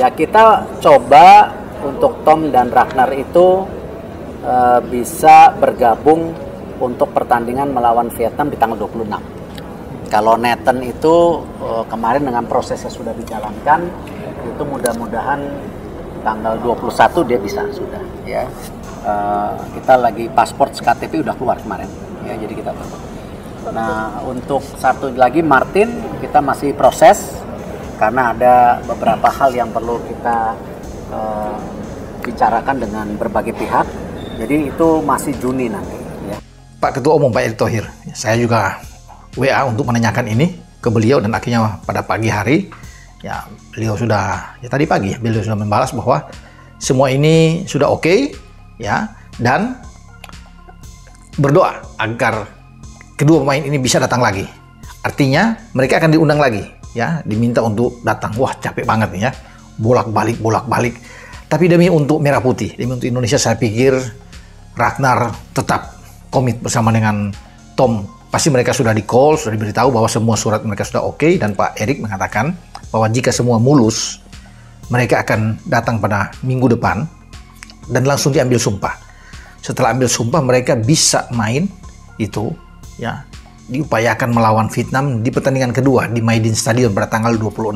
Ya kita coba untuk Tom dan Ragnar itu bisa bergabung untuk pertandingan melawan Vietnam di tanggal 26. Kalau Nathan itu kemarin dengan prosesnya sudah dijalankan, itu mudah-mudahan tanggal 21 dia bisa sudah ya. Kita lagi pasport KTP udah keluar kemarin ya, jadi kita tunggu. Nah untuk satu lagi Martin kita masih proses karena ada beberapa hal yang perlu kita bicarakan dengan berbagai pihak, jadi itu masih Juni nanti ya. Pak Ketua Umum Pak Erick Thohir, saya juga WA untuk menanyakan ini ke beliau dan akhirnya pada pagi hari ya beliau sudah, ya tadi pagi beliau sudah membalas bahwa semua ini sudah oke ya, dan berdoa agar kedua pemain ini bisa datang lagi. Artinya mereka akan diundang lagi ya, diminta untuk datang. Wah capek banget nih ya, bolak-balik. Tapi demi untuk Merah Putih, demi untuk Indonesia, saya pikir Ragnar tetap komit bersama dengan Tom. Pasti mereka sudah di-call, sudah diberitahu bahwa semua surat mereka sudah oke, dan Pak Erick mengatakan bahwa jika semua mulus, mereka akan datang pada minggu depan dan langsung diambil sumpah. Setelah ambil sumpah, mereka bisa main itu ya, diupayakan melawan Vietnam di pertandingan kedua di Maidin Stadium pada tanggal 26.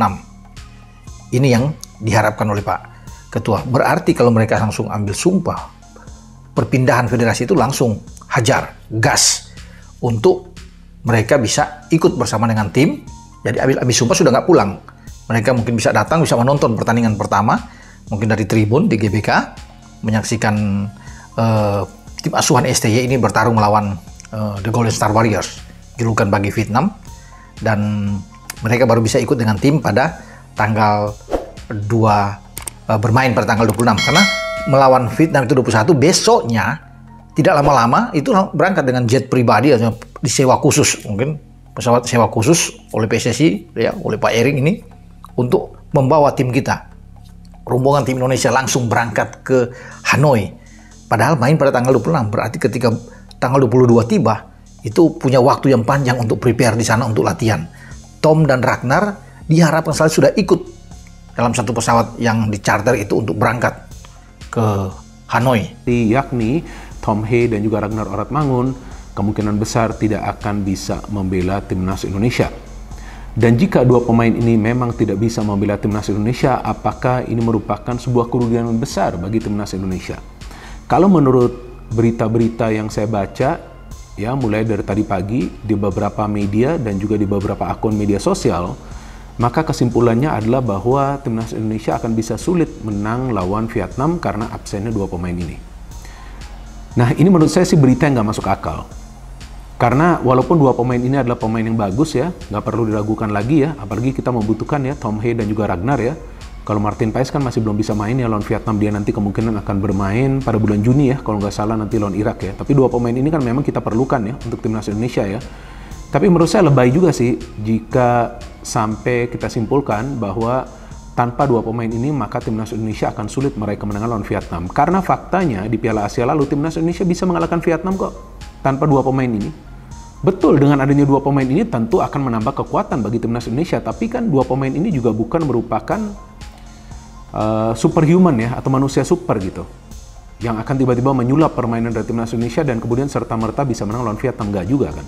Ini yang diharapkan oleh Pak Ketua. Berarti kalau mereka langsung ambil sumpah, perpindahan federasi itu langsung hajar, gas, untuk mereka bisa ikut bersama dengan tim. Jadi habis sumpah sudah nggak pulang. Mereka mungkin bisa datang, bisa menonton pertandingan pertama, mungkin dari tribun di GBK, menyaksikan tim asuhan STY ini bertarung melawan The Golden Star Warriors, julukan bagi Vietnam, dan mereka baru bisa ikut dengan tim pada tanggal 2 bermain pada tanggal 26, karena melawan Vietnam itu 21, besoknya tidak lama-lama itu berangkat dengan jet pribadi atau disewa khusus, mungkin pesawat sewa khusus oleh PSSI ya, oleh Pak Erick ini, untuk membawa tim kita, rombongan tim Indonesia langsung berangkat ke Hanoi. Padahal main pada tanggal 26, berarti ketika tanggal 22 tiba, itu punya waktu yang panjang untuk prepare di sana untuk latihan. Tom dan Ragnar diharapkan selalu sudah ikut dalam satu pesawat yang dicharter itu untuk berangkat ke Hanoi. Yakni Tom Hee dan juga Ragnar Oratmangun kemungkinan besar tidak akan bisa membela timnas Indonesia. Dan jika dua pemain ini memang tidak bisa membela timnas Indonesia, apakah ini merupakan sebuah kerugian besar bagi timnas Indonesia? Kalau menurut berita-berita yang saya baca, ya mulai dari tadi pagi di beberapa media dan juga di beberapa akun media sosial, maka kesimpulannya adalah bahwa timnas Indonesia akan bisa sulit menang lawan Vietnam karena absennya dua pemain ini. Nah, ini menurut saya sih berita yang nggak masuk akal. Karena walaupun dua pemain ini adalah pemain yang bagus ya, nggak perlu diragukan lagi ya, apalagi kita membutuhkan ya Tom Hee dan juga Ragnar ya. Kalau Martin Paes kan masih belum bisa main ya lawan Vietnam, dia nanti kemungkinan akan bermain pada bulan Juni ya, kalau nggak salah nanti lawan Irak ya. Tapi dua pemain ini kan memang kita perlukan ya untuk timnas Indonesia ya. Tapi menurut saya lebay juga sih jika sampai kita simpulkan bahwa tanpa dua pemain ini maka timnas Indonesia akan sulit meraih kemenangan lawan Vietnam. Karena faktanya di Piala Asia lalu timnas Indonesia bisa mengalahkan Vietnam kok tanpa dua pemain ini. Betul, dengan adanya dua pemain ini tentu akan menambah kekuatan bagi timnas Indonesia. Tapi kan dua pemain ini juga bukan merupakan superhuman ya, atau manusia super gitu, yang akan tiba-tiba menyulap permainan dari timnas Indonesia dan kemudian serta-merta bisa menang lawan Vietnam. Enggak juga kan.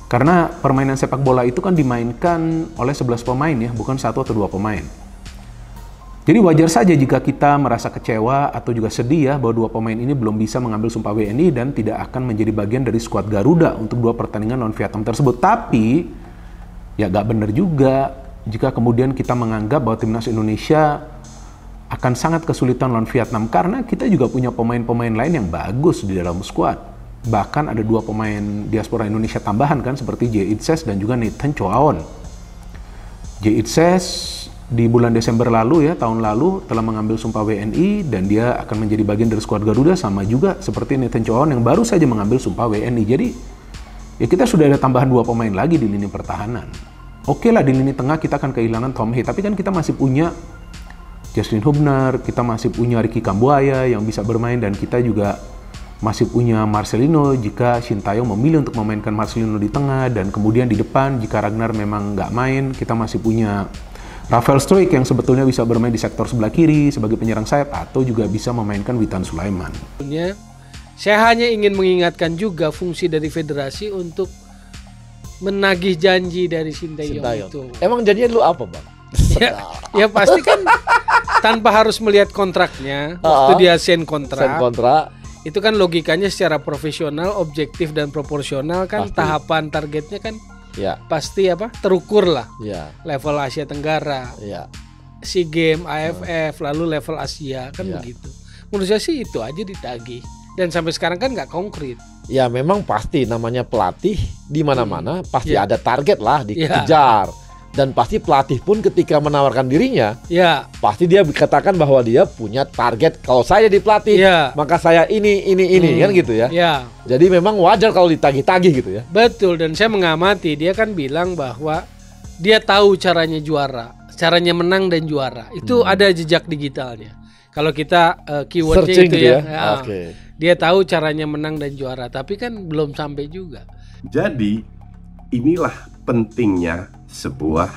Karena permainan sepak bola itu kan dimainkan oleh 11 pemain ya, bukan satu atau dua pemain. Jadi wajar saja jika kita merasa kecewa atau juga sedih ya bahwa dua pemain ini belum bisa mengambil sumpah WNI dan tidak akan menjadi bagian dari skuad Garuda untuk dua pertandingan lawan Vietnam tersebut. Tapi ya gak benar juga jika kemudian kita menganggap bahwa timnas Indonesia akan sangat kesulitan lawan Vietnam, karena kita juga punya pemain-pemain lain yang bagus di dalam skuad. Bahkan ada dua pemain diaspora Indonesia tambahan kan, seperti J. Itses dan juga Nathan Choaon. J. Itses di bulan Desember lalu ya, tahun lalu telah mengambil sumpah WNI dan dia akan menjadi bagian dari skuad Garuda, sama juga seperti Nathan Choaon yang baru saja mengambil sumpah WNI. Jadi ya kita sudah ada tambahan dua pemain lagi di lini pertahanan. Oke lah, di lini tengah kita akan kehilangan Tom Hee, tapi kan kita masih punya Justin Hubner, kita masih punya Ricky Kambuaya yang bisa bermain, dan kita juga masih punya Marcelino jika Sintayong memilih untuk memainkan Marcelino di tengah, dan kemudian di depan jika Ragnar memang nggak main, kita masih punya Rafael Struijk yang sebetulnya bisa bermain di sektor sebelah kiri sebagai penyerang sayap atau juga bisa memainkan Witan Sulaiman. Saya hanya ingin mengingatkan juga fungsi dari federasi untuk menagih janji dari Sintayong itu. Emang janjinya dulu apa, Bang? Ya pasti kan tanpa harus melihat kontraknya waktu dia sign kontrak. Itu kan logikanya secara profesional, objektif dan proporsional kan pasti. Tahapan targetnya kan pasti terukur lah. Level Asia Tenggara, SEA Games, AFF, lalu level Asia kan begitu. Menurut saya sih itu aja ditagih. Dan sampai sekarang kan nggak konkret. Ya memang pasti namanya pelatih di mana-mana pasti ada target lah dikejar. Dan pasti pelatih pun ketika menawarkan dirinya, pasti dia katakan bahwa dia punya target. Kalau saya jadi pelatih, maka saya ini kan gitu ya. Jadi memang wajar kalau ditagih-tagih gitu ya. Betul, dan saya mengamati dia kan bilang bahwa dia tahu caranya juara, caranya menang dan juara. Itu ada jejak digitalnya. Kalau kita keywordnya itu gitu ya. Dia tahu caranya menang dan juara, tapi kan belum sampai juga. Jadi inilah pentingnya sebuah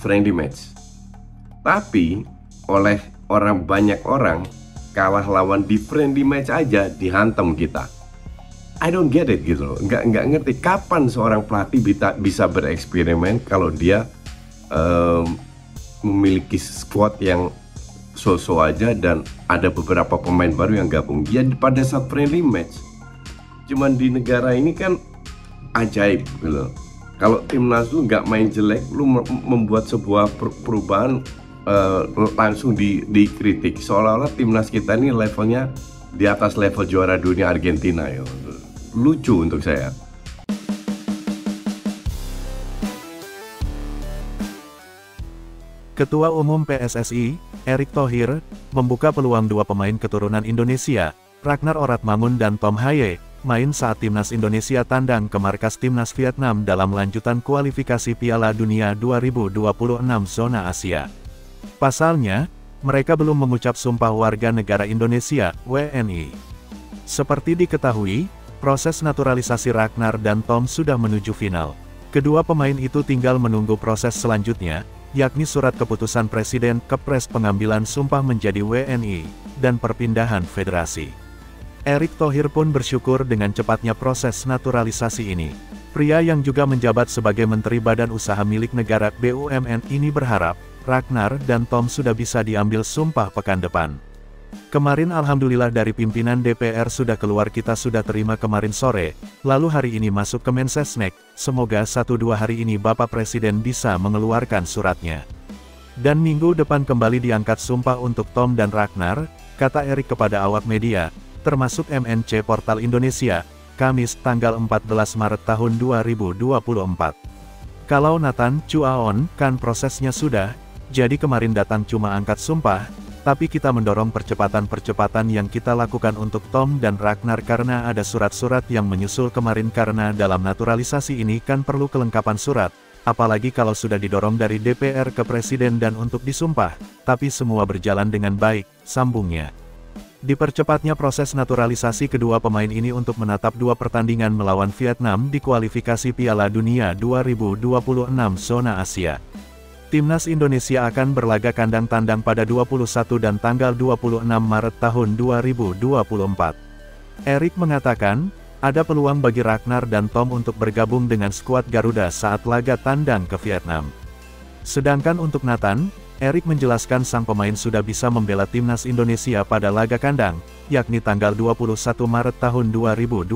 friendly match. Tapi oleh banyak orang kalah lawan di friendly match aja dihantam kita. I don't get it gitu loh. Nggak ngerti kapan seorang pelatih bisa bereksperimen kalau dia memiliki squad yang so-so aja dan ada beberapa pemain baru yang gabung. Ya pada saat friendly match. Cuman di negara ini kan ajaib gitu. Kalau timnas lu nggak main jelek, lu membuat sebuah perubahan langsung dikritik. Seolah-olah timnas kita ini levelnya di atas level juara dunia Argentina ya. Lucu untuk saya. Ketua Umum PSSI, Erick Thohir, membuka peluang dua pemain keturunan Indonesia, Ragnar Oratmangun dan Tom Haye, main saat Timnas Indonesia tandang ke markas Timnas Vietnam dalam lanjutan kualifikasi Piala Dunia 2026 zona Asia. Pasalnya, mereka belum mengucap sumpah warga negara Indonesia, WNI. Seperti diketahui, proses naturalisasi Ragnar dan Tom sudah menuju final. Kedua pemain itu tinggal menunggu proses selanjutnya, yakni surat keputusan Presiden Kepres pengambilan sumpah menjadi WNI, dan perpindahan federasi. Erick Thohir pun bersyukur dengan cepatnya proses naturalisasi ini. Pria yang juga menjabat sebagai Menteri Badan Usaha Milik Negara BUMN ini berharap, Ragnar dan Tom sudah bisa diambil sumpah pekan depan. Kemarin alhamdulillah dari pimpinan DPR sudah keluar, kita sudah terima kemarin sore, lalu hari ini masuk ke Mensesnek, semoga 1-2 hari ini Bapak Presiden bisa mengeluarkan suratnya. Dan minggu depan kembali diangkat sumpah untuk Tom dan Ragnar, kata Erick kepada awak media, termasuk MNC Portal Indonesia, Kamis tanggal 14 Maret tahun 2024. Kalau Nathan Chuaon, kan prosesnya sudah, jadi kemarin datang cuma angkat sumpah, tapi kita mendorong percepatan yang kita lakukan untuk Tom dan Ragnar karena ada surat-surat yang menyusul kemarin karena dalam naturalisasi ini kan perlu kelengkapan surat, apalagi kalau sudah didorong dari DPR ke Presiden dan untuk disumpah, tapi semua berjalan dengan baik, sambungnya. Dipercepatnya proses naturalisasi kedua pemain ini untuk menatap dua pertandingan melawan Vietnam di kualifikasi Piala Dunia 2026 zona Asia. Timnas Indonesia akan berlaga kandang tandang pada 21 dan tanggal 26 Maret tahun 2024. Erick mengatakan, ada peluang bagi Ragnar dan Tom untuk bergabung dengan skuad Garuda saat laga tandang ke Vietnam. Sedangkan untuk Nathan, Erick menjelaskan sang pemain sudah bisa membela Timnas Indonesia pada laga kandang, yakni tanggal 21 Maret tahun 2024.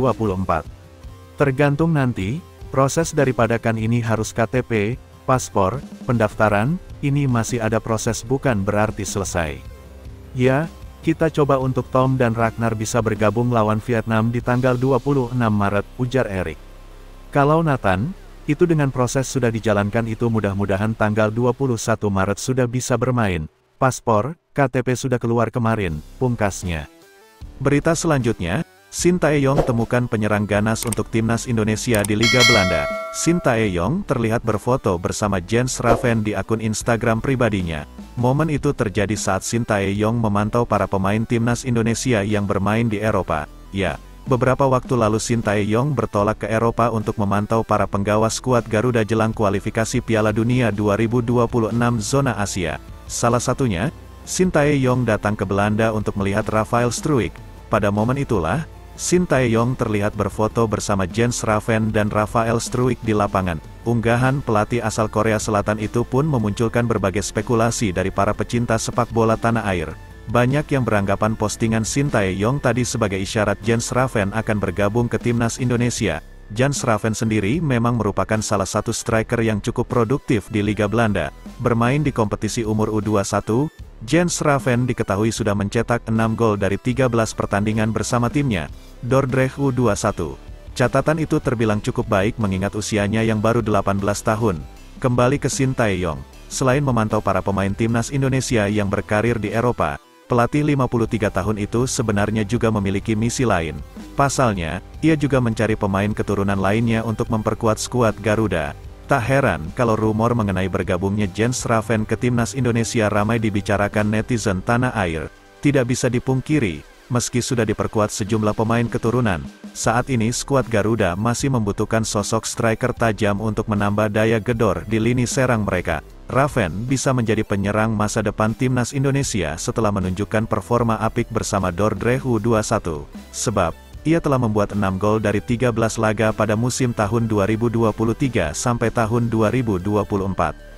Tergantung nanti, proses daripada kan ini harus KTP, paspor, pendaftaran, ini masih ada proses bukan berarti selesai. Ya, kita coba untuk Tom dan Ragnar bisa bergabung lawan Vietnam di tanggal 26 Maret, ujar Erick. Kalau Nathan, itu dengan proses sudah dijalankan itu mudah-mudahan tanggal 21 Maret sudah bisa bermain. Paspor, KTP sudah keluar kemarin, pungkasnya. Berita selanjutnya, Sintayong temukan penyerang ganas untuk Timnas Indonesia di Liga Belanda. Sintayong terlihat berfoto bersama Jens Raven di akun Instagram pribadinya. Momen itu terjadi saat Sintayong memantau para pemain Timnas Indonesia yang bermain di Eropa. Ya, beberapa waktu lalu Sintayong bertolak ke Eropa untuk memantau para penggawa skuad Garuda jelang kualifikasi Piala Dunia 2026 zona Asia. Salah satunya, Sintayong datang ke Belanda untuk melihat Rafael Struijk. Pada momen itulah, Sintayong terlihat berfoto bersama Jens Raven dan Rafael Struijk di lapangan. Unggahan pelatih asal Korea Selatan itu pun memunculkan berbagai spekulasi dari para pecinta sepak bola tanah air. Banyak yang beranggapan postingan Sintayong tadi sebagai isyarat Jens Raven akan bergabung ke timnas Indonesia. Jens Raven sendiri memang merupakan salah satu striker yang cukup produktif di Liga Belanda. Bermain di kompetisi umur U21, Jens Raven diketahui sudah mencetak 6 gol dari 13 pertandingan bersama timnya, Dordrecht U21. Catatan itu terbilang cukup baik mengingat usianya yang baru 18 tahun. Kembali ke Sintayong, selain memantau para pemain timnas Indonesia yang berkarir di Eropa, pelatih 53 tahun itu sebenarnya juga memiliki misi lain. Pasalnya, ia juga mencari pemain keturunan lainnya untuk memperkuat skuad Garuda. Tak heran kalau rumor mengenai bergabungnya Jens Raven ke timnas Indonesia ramai dibicarakan netizen tanah air. Tidak bisa dipungkiri, meski sudah diperkuat sejumlah pemain keturunan, saat ini skuad Garuda masih membutuhkan sosok striker tajam untuk menambah daya gedor di lini serang mereka. Raven bisa menjadi penyerang masa depan timnas Indonesia setelah menunjukkan performa apik bersama Dordrecht U21. Sebab, ia telah membuat 6 gol dari 13 laga pada musim tahun 2023 sampai tahun 2024.